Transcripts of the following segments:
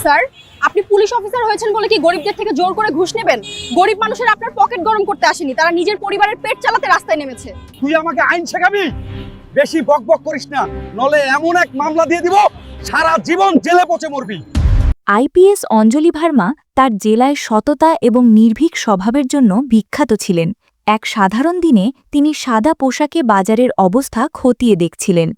Sir, আপনি police officer হয়েছেন বলে কি গরিবদের থেকে জোর করে ঘুষ নেবেন? গরিব মানুষের আপনার পকেট গরম করতে আসেনি, তারা নিজের পরিবারের পেট চালাতে রাস্তায় নেমেছে। তুই আমাকে আইন শেখাবি? বেশি বকবক করিস না, নলে এমন এক মামলা দিয়ে দিব সারা জীবন জেলে পচে মরবি। আইপিএস অঞ্জলি ভার্মা তার জেলায় সততা এবং নির্ভীক স্বভাবের জন্য বিখ্যাত ছিলেন। এক সাধারণ দিনে তিনি সাদা পোশাকে বাজারের অবস্থা খতিয়ে দেখছিলেন।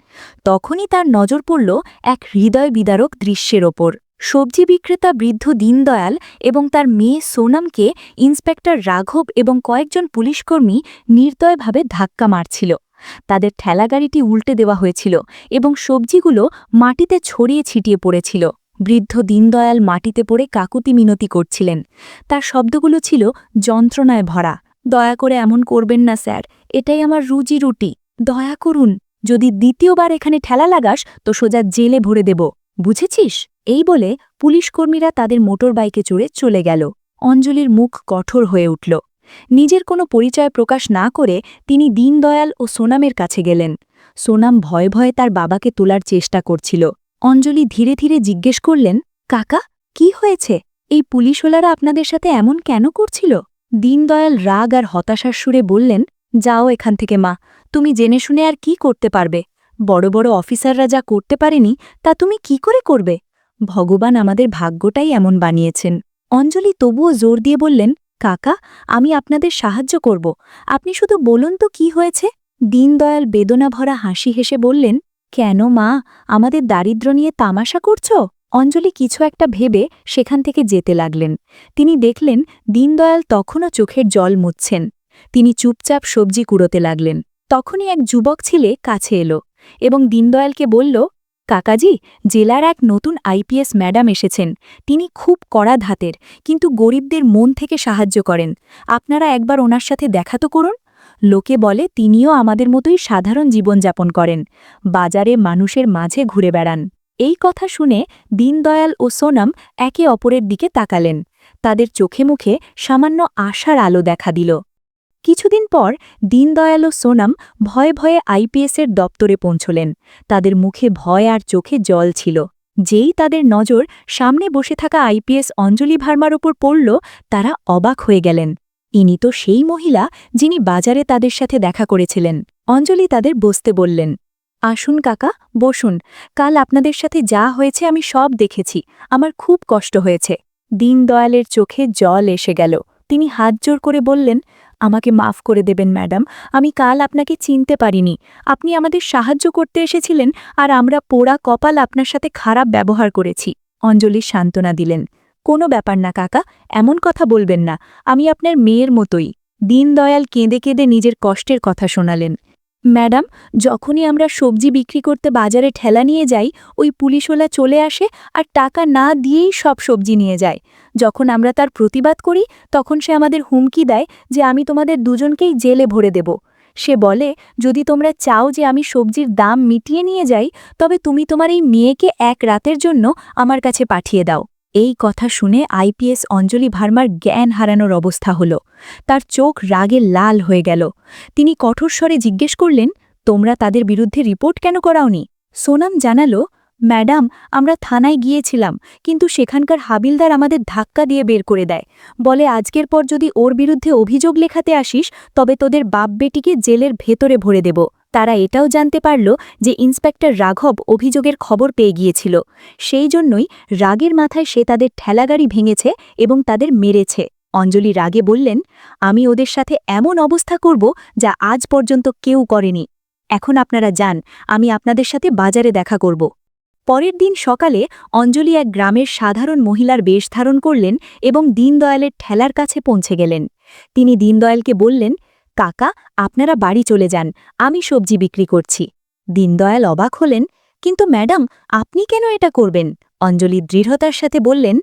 তখনই তার নজর পড়ল এক হৃদয় বিদারক দৃশ্যের ওপর। সবজি বিক্রেতা বৃদ্ধ দীনদয়াল এবং তার মেয়ে সোনামকে ইন্সপেক্টর রাঘব এবং কয়েকজন পুলিশকর্মী নির্দয়ভাবে ধাক্কা মারছিল। তাদের ঠেলাগাড়িটি উল্টে দেওয়া হয়েছিল এবং সবজিগুলো মাটিতে ছড়িয়ে ছিটিয়ে পড়েছিল। বৃদ্ধ দীনদয়াল মাটিতে পড়ে কাকুতি মিনতি করছিলেন। তার শব্দগুলো ছিল যন্ত্রণায় ভরা। দয়া করে এমন করবেন না স্যার, এটাই আমার রুজি রুটি। দয়া করুন, যদি দ্বিতীয়বার এখানে ঠেলা লাগাস তো সোজা জেলে ভরে দেব, বুঝেছিস? এই বলে পুলিশকর্মীরা তাদের মোটর বাইকে চড়ে চলে গেল। অঞ্জলির মুখ কঠোর হয়ে উঠল। নিজের কোনো পরিচয় প্রকাশ না করে তিনি দীনদয়াল ও সোনামের কাছে গেলেন। সোনাম ভয়ে ভয়ে তার বাবাকে তোলার চেষ্টা করছিল। অঞ্জলি ধীরে ধীরে জিজ্ঞেস করলেন, কাকা, কি হয়েছে? এই পুলিশওয়ালারা আপনাদের সাথে এমন কেন করছিল? দীনদয়াল রাগ আর হতাশার সুরে বললেন, যাও এখান থেকে মা, তুমি জেনে শুনে আর কি করতে পারবে? বড় বড় অফিসাররা যা করতে পারেনি তা তুমি কি করে করবে? ভগবান আমাদের ভাগ্যটাই এমন বানিয়েছেন। অঞ্জলি তবুও জোর দিয়ে বললেন, কাকা, আমি আপনাদের সাহায্য করব, আপনি শুধু বলুন তো কি হয়েছে? দীনদয়াল বেদনা ভরা হাসি হেসে বললেন, কেন মা, আমাদের দারিদ্র্য নিয়ে তামাশা করছ? অঞ্জলি কিছু একটা ভেবে সেখান থেকে যেতে লাগলেন। তিনি দেখলেন দীনদয়াল তখনও চোখের জল মুছছেন। তিনি চুপচাপ সবজি কুড়োতে লাগলেন। তখনই এক যুবক ছেলে কাছে এলো এবং দীনদয়ালকে বলল, কাকাজি, জেলার এক নতুন আইপিএস ম্যাডাম এসেছেন। তিনি খুব কড়া ধাতের, কিন্তু গরিবদের মন থেকে সাহায্য করেন। আপনারা একবার ওনার সাথে দেখা তো করুন। লোকে বলে তিনিও আমাদের মতোই সাধারণ জীবনযাপন করেন, বাজারে মানুষের মাঝে ঘুরে বেড়ান। এই কথা শুনে দীনদয়াল ও সোনাম একে অপরের দিকে তাকালেন। তাদের চোখে মুখে সামান্য আশার আলো দেখা দিল। কিছুদিন পর দীনদয়াল ও সোনাম ভয়ে ভয়ে আইপিএসের দপ্তরে পৌঁছলেন। তাদের মুখে ভয় আর চোখে জল ছিল। যেই তাদের নজর সামনে বসে থাকা আইপিএস অঞ্জলি ভার্মার ওপর পড়ল, তারা অবাক হয়ে গেলেন। ইনি তো সেই মহিলা যিনি বাজারে তাদের সাথে দেখা করেছিলেন। অঞ্জলি তাদের বসতে বললেন, আসুন কাকা, বসুন। কাল আপনাদের সাথে যা হয়েছে আমি সব দেখেছি, আমার খুব কষ্ট হয়েছে। দীনদয়ালের চোখে জল এসে গেল। তিনি হাত জোর করে বললেন, আমাকে মাফ করে দেবেন ম্যাডাম, আমি কাল আপনাকে চিনতে পারিনি। আপনি আমাদের সাহায্য করতে এসেছিলেন আর আমরা পোড়া কপাল আপনার সাথে খারাপ ব্যবহার করেছি। অঞ্জলি সান্ত্বনা দিলেন, কোনো ব্যাপার না কাকা, এমন কথা বলবেন না, আমি আপনার মেয়ের মতোই। দীনদয়াল কেঁদে কেঁদে নিজের কষ্টের কথা শোনালেন। ম্যাডাম, যখনই আমরা সবজি বিক্রি করতে বাজারে ঠেলা নিয়ে যাই, ওই পুলিশওয়ালা চলে আসে আর টাকা না দিয়েই সব সবজি নিয়ে যায়। যখন আমরা তার প্রতিবাদ করি তখন সে আমাদের হুমকি দেয় যে আমি তোমাদের দুজনকেই জেলে ভরে দেব। সে বলে, যদি তোমরা চাও যে আমি সবজির দাম মিটিয়ে নিয়ে যাই, তবে তুমি তোমার এই মেয়েকে এক রাতের জন্য আমার কাছে পাঠিয়ে দাও। এই কথা শুনে আইপিএস অঞ্জলি ভার্মার জ্ঞান হারানোর অবস্থা হল। তার চোখ রাগে লাল হয়ে গেল। তিনি কঠোর স্বরে জিজ্ঞেস করলেন, তোমরা তাদের বিরুদ্ধে রিপোর্ট কেন করাওনি? সোনাম জানালো, ম্যাডাম, আমরা থানায় গিয়েছিলাম, কিন্তু সেখানকার হাবিলদার আমাদের ধাক্কা দিয়ে বের করে দেয়। বলে আজকের পর যদি ওর বিরুদ্ধে অভিযোগ লেখাতে আসিস তবে তোদের বাপ বেটিকে জেলের ভেতরে ভরে দেব। তারা এটাও জানতে পারল যে ইন্সপেক্টর রাঘব অভিযোগের খবর পেয়ে গিয়েছিল। সেই জন্যই রাগের মাথায় সে তাদের ঠেলাগাড়ি ভেঙেছে এবং তাদের মেরেছে। অঞ্জলি রাগে বললেন, আমি ওদের সাথে এমন অবস্থা করব যা আজ পর্যন্ত কেউ করেনি। এখন আপনারা যান, আমি আপনাদের সাথে বাজারে দেখা করব। পরের দিন সকালে অঞ্জলি এক গ্রামের সাধারণ মহিলার বেশ ধারণ করলেন এবং দীনদয়ালের ঠেলার কাছে পৌঁছে গেলেন। তিনি দীনদয়ালকে বললেন, কাকা, আপনারা বাড়ি চলে যান, আমি সবজি বিক্রি করছি। দীনদয়াল অবাক হলেন, কিন্তু ম্যাডাম, আপনি কেন এটা করবেন? অঞ্জলি দৃঢ়তার সাথে বললেন,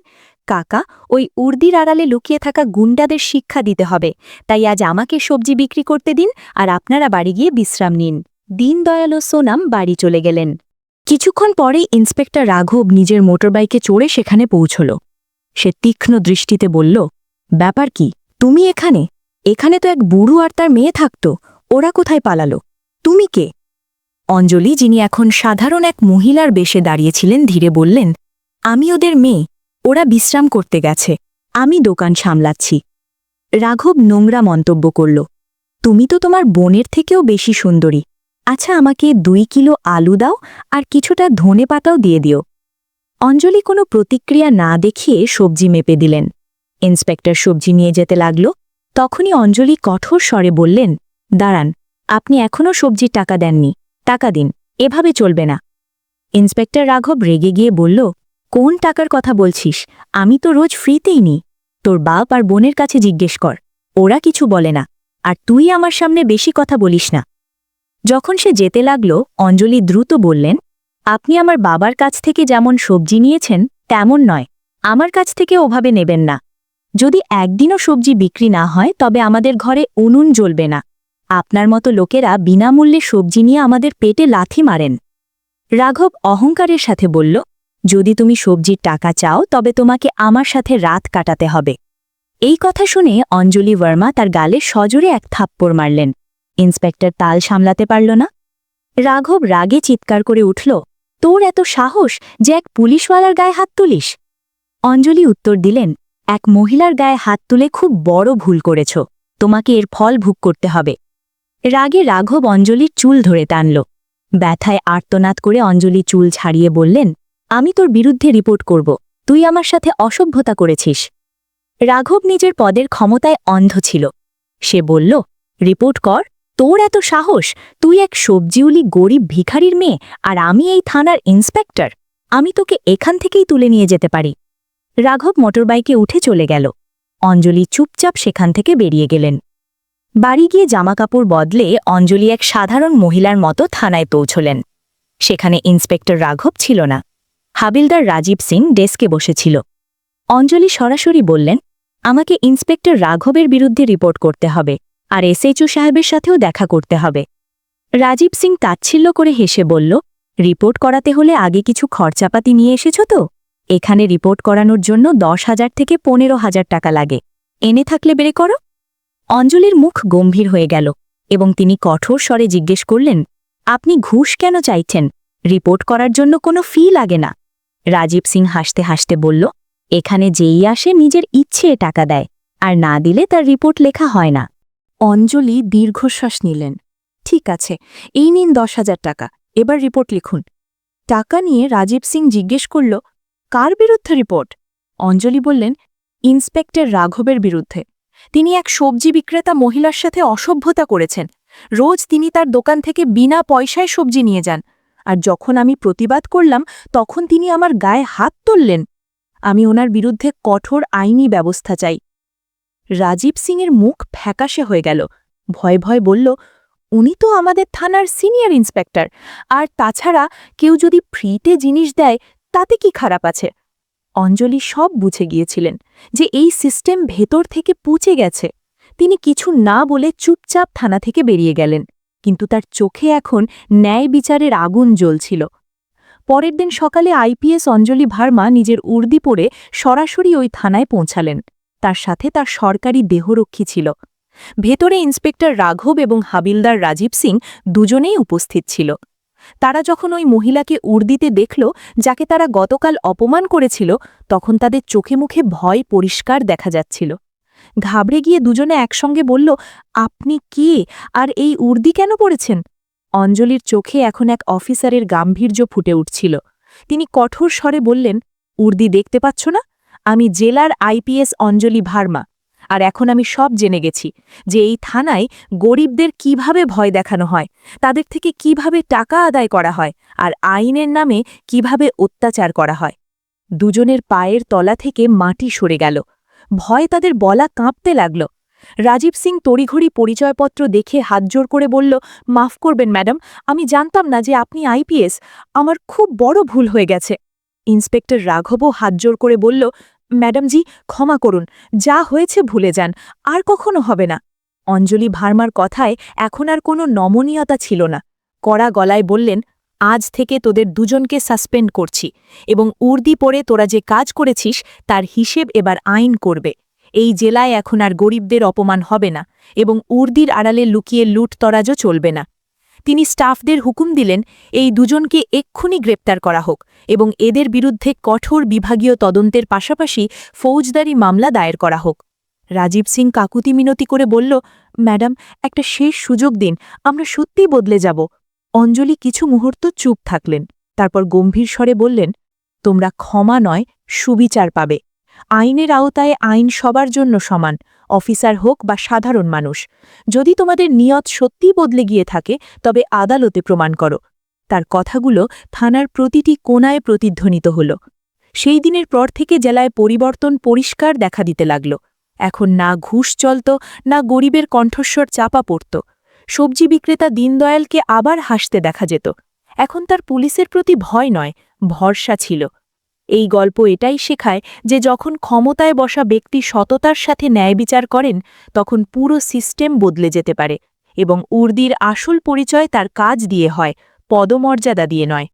কাকা, ওই উর্দির আড়ালে লুকিয়ে থাকা গুন্ডাদের শিক্ষা দিতে হবে, তাই আজ আমাকে সবজি বিক্রি করতে দিন আর আপনারা বাড়ি গিয়ে বিশ্রাম নিন। দীনদয়াল ও সোনাম বাড়ি চলে গেলেন। কিছুক্ষণ পরেই ইন্সপেক্টর রাঘব নিজের মোটরবাইকে চড়ে সেখানে পৌঁছল। সে তীক্ষ্ণ দৃষ্টিতে বলল, ব্যাপার কি? তুমি এখানে? এখানে তো এক বুড়ো আর তার মেয়ে থাকত, ওরা কোথায় পালালো? তুমি কে? অঞ্জলি, যিনি এখন সাধারণ এক মহিলার বেশে দাঁড়িয়েছিলেন, ধীরে বললেন, আমি ওদের মেয়ে। ওরা বিশ্রাম করতে গেছে, আমি দোকান সামলাচ্ছি। রাঘব নোংরা মন্তব্য করল, তুমি তো তোমার বোনের থেকেও বেশি সুন্দরী। আচ্ছা, আমাকে 2 কিলো আলু দাও আর কিছুটা ধনেপাতাও দিয়ে দিও। অঞ্জলি কোনো প্রতিক্রিয়া না দেখিয়ে সবজি মেপে দিলেন। ইন্সপেক্টর সবজি নিয়ে যেতে লাগল। তখনই অঞ্জলি কঠোর স্বরে বললেন, দাঁড়ান, আপনি এখনও সবজির টাকা দেননি, টাকা দিন, এভাবে চলবে না। ইন্সপেক্টর রাঘব রেগে গিয়ে বলল, কোন টাকার কথা বলছিস? আমি তো রোজ ফ্রিতেই নিই। তোর বাপ আর বোনের কাছে জিজ্ঞেস কর, ওরা কিছু বলে না। আর তুই আমার সামনে বেশি কথা বলিস না। যখন সে যেতে লাগল, অঞ্জলি দ্রুত বললেন, আপনি আমার বাবার কাছ থেকে যেমন সবজি নিয়েছেন তেমন নয়, আমার কাছ থেকে ওভাবে নেবেন না। যদি একদিনও সবজি বিক্রি না হয় তবে আমাদের ঘরে উনুন জ্বলবে না। আপনার মতো লোকেরা বিনামূল্যে সবজি নিয়ে আমাদের পেটে লাথি মারেন। রাঘব অহংকারের সাথে বলল, যদি তুমি সবজির টাকা চাও তবে তোমাকে আমার সাথে রাত কাটাতে হবে। এই কথা শুনে অঞ্জলি ভার্মা তার গালে সজোরে এক থাপ্পড় মারলেন। ইন্সপেক্টর তাল সামলাতে পারল না। রাঘব রাগে চিৎকার করে উঠল, তোর এত সাহস যে এক পুলিশওয়ালার গায়ে হাত তুলিস? অঞ্জলি উত্তর দিলেন, এক মহিলার গায়ে হাত তুলে খুব বড় ভুল করেছ, তোমাকে এর ফল ভোগ করতে হবে। রাগে রাঘব অঞ্জলির চুল ধরে টানল। ব্যথায় আর্তনাদ করে অঞ্জলি চুল ছাড়িয়ে বললেন, আমি তোর বিরুদ্ধে রিপোর্ট করব, তুই আমার সাথে অসভ্যতা করেছিস। রাঘব নিজের পদের ক্ষমতায় অন্ধ ছিল। সে বলল, রিপোর্ট কর, তোর এত সাহস? তুই এক সবজিউলি গরিব ভিখারির মেয়ে আর আমি এই থানার ইন্সপেক্টর। আমি তোকে এখান থেকেই তুলে নিয়ে যেতে পারি। রাঘব মোটরবাইকে উঠে চলে গেল। অঞ্জলি চুপচাপ সেখান থেকে বেরিয়ে গেলেন। বাড়ি গিয়ে জামাকাপড় বদলে অঞ্জলি এক সাধারণ মহিলার মতো থানায় পৌঁছলেন। সেখানে ইন্সপেক্টর রাঘব ছিল না। হাবিলদার রাজীব সিং ডেস্কে বসেছিল। অঞ্জলি সরাসরি বললেন, আমাকে ইন্সপেক্টর রাঘবের বিরুদ্ধে রিপোর্ট করতে হবে আর এসএইচও সাহেবের সাথেও দেখা করতে হবে। রাজীব সিং তাচ্ছিল্য করে হেসে বলল, রিপোর্ট করাতে হলে আগে কিছু খরচাপাতি নিয়ে এসেছ তো? এখানে রিপোর্ট করানোর জন্য 10,000 থেকে 15,000 টাকা লাগে, এনে থাকলে বেড়ে করো। অঞ্জলির মুখ গম্ভীর হয়ে গেল এবং তিনি কঠোর স্বরে জিজ্ঞেস করলেন, আপনি ঘুষ কেন চাইছেন? রিপোর্ট করার জন্য কোনো ফি লাগে না। রাজীব সিং হাসতে হাসতে বলল, এখানে যেই আসে নিজের ইচ্ছে টাকা দেয়, আর না দিলে তার রিপোর্ট লেখা হয় না। অঞ্জলি দীর্ঘশ্বাস নিলেন। ঠিক আছে, এই নিন 10,000 টাকা, এবার রিপোর্ট লিখুন। টাকা নিয়ে রাজীব সিং জিজ্ঞেস করল, কার বিরুদ্ধে রিপোর্ট? অঞ্জলি বললেন, ইন্সপেক্টর রাঘবের বিরুদ্ধে। তিনি এক সবজি বিক্রেতা মহিলার সাথে অসভ্যতা করেছেন। রোজ তিনি তার দোকান থেকে বিনা পয়সায় সবজি নিয়ে যান, আর যখন আমি প্রতিবাদ করলাম তখন তিনি আমার গায়ে হাত তুললেন। আমি ওনার বিরুদ্ধে কঠোর আইনি ব্যবস্থা চাই। রাজীব সিংয়ের মুখ ফ্যাকাশে হয়ে গেল। ভয় ভয় বলল, উনি তো আমাদের থানার সিনিয়র ইন্সপেক্টর, আর তাছাড়া কেউ যদি ফ্রিতে জিনিস দেয় তাতে কি খারাপ আছে? অঞ্জলি সব বুঝে গিয়েছিলেন যে এই সিস্টেম ভেতর থেকে পুঁচে গেছে। তিনি কিছু না বলে চুপচাপ থানা থেকে বেরিয়ে গেলেন, কিন্তু তার চোখে এখন ন্যায় বিচারের আগুন জ্বলছিল। পরের দিন সকালে আইপিএস অঞ্জলি ভার্মা নিজের উর্দি পরে সরাসরি ওই থানায় পৌঁছালেন। তার সাথে তার সরকারি দেহরক্ষী ছিল। ভেতরে ইন্সপেক্টর রাঘব এবং হাবিলদার রাজীব সিং দুজনেই উপস্থিত ছিল। তারা যখন ওই মহিলাকে উর্দিতে দেখল যাকে তারা গতকাল অপমান করেছিল, তখন তাদের চোখে মুখে ভয় পরিষ্কার দেখা যাচ্ছিল। ঘাবড়ে গিয়ে দুজনে একসঙ্গে বলল, আপনি কে আর এই উর্দি কেন পড়েছেন? অঞ্জলির চোখে এখন এক অফিসারের গাম্ভীর্য ফুটে উঠছিল। তিনি কঠোর স্বরে বললেন, উর্দি দেখতে পাচ্ছ না? আমি জেলার আইপিএস অঞ্জলি ভার্মা, আর এখন আমি সব জেনে গেছি যে এই থানায় গরিবদের কিভাবে ভয় দেখানো হয়, তাদের থেকে কিভাবে টাকা আদায় করা হয়, আর আইনের নামে কিভাবে অত্যাচার করা হয়। দুজনের পায়ের তলা থেকে মাটি সরে গেল। ভয় তাদের বলা কাঁপতে লাগল। রাজীব সিং তড়িঘড়ি পরিচয়পত্র দেখে হাতজোড় করে বলল, মাফ করবেন ম্যাডাম, আমি জানতাম না যে আপনি আইপিএস, আমার খুব বড় ভুল হয়ে গেছে। ইন্সপেক্টর রাঘবও হাতজোড় করে বলল, ম্যাডামজি ক্ষমা করুন, যা হয়েছে ভুলে যান, আর কখনো হবে না। অঞ্জলি ভার্মার কথায় এখন আর কোনো নমনীয়তা ছিল না। কড়া গলায় বললেন, আজ থেকে তোদের দুজনকে সাসপেন্ড করছি, এবং উর্দি পরে তোরা যে কাজ করেছিস তার হিসেব এবার আইন করবে। এই জেলায় এখন আর গরিবদের অপমান হবে না, এবং উর্দির আড়ালে লুকিয়ে লুটতরাজও চলবে না। তিনি স্টাফদের হুকুম দিলেন এই দুজনকে এক্ষুনি গ্রেপ্তার করা হোক এবং এদের বিরুদ্ধে কঠোর বিভাগীয় তদন্তের পাশাপাশি ফৌজদারি মামলা দায়ের করা হোক। রাজীব সিং কাকুতি মিনতি করে বলল, ম্যাডাম, একটা শেষ সুযোগ দিন, আমরা সত্যিই বদলে যাব। অঞ্জলি কিছু মুহূর্ত চুপ থাকলেন, তারপর গম্ভীর স্বরে বললেন, তোমরা ক্ষমা নয়, সুবিচার পাবে। আইনের আওতায় আইন সবার জন্য সমান, অফিসার হোক বা সাধারণ মানুষ। যদি তোমাদের নিয়ত সত্যিই বদলে গিয়ে থাকে তবে আদালতে প্রমাণ করো। তার কথাগুলো থানার প্রতিটি কোণায় প্রতিধ্বনিত হল। সেই দিনের পর থেকে জেলায় পরিবর্তন পরিষ্কার দেখা দিতে লাগল। এখন না ঘুষ চলত, না গরিবের কণ্ঠস্বর চাপা পড়ত। সবজি বিক্রেতা দীনদয়ালকে আবার হাসতে দেখা যেত। এখন তার পুলিশের প্রতি ভয় নয়, ভরসা ছিল। এই গল্প এটাই শেখায় যে যখন ক্ষমতায় বসা ব্যক্তি সততার সাথে ন্যায় বিচার করেন তখন পুরো সিস্টেম বদলে যেতে পারে এবং উর্দির আসল পরিচয় তার কাজ দিয়ে হয়, পদমর্যাদা দিয়ে নয়।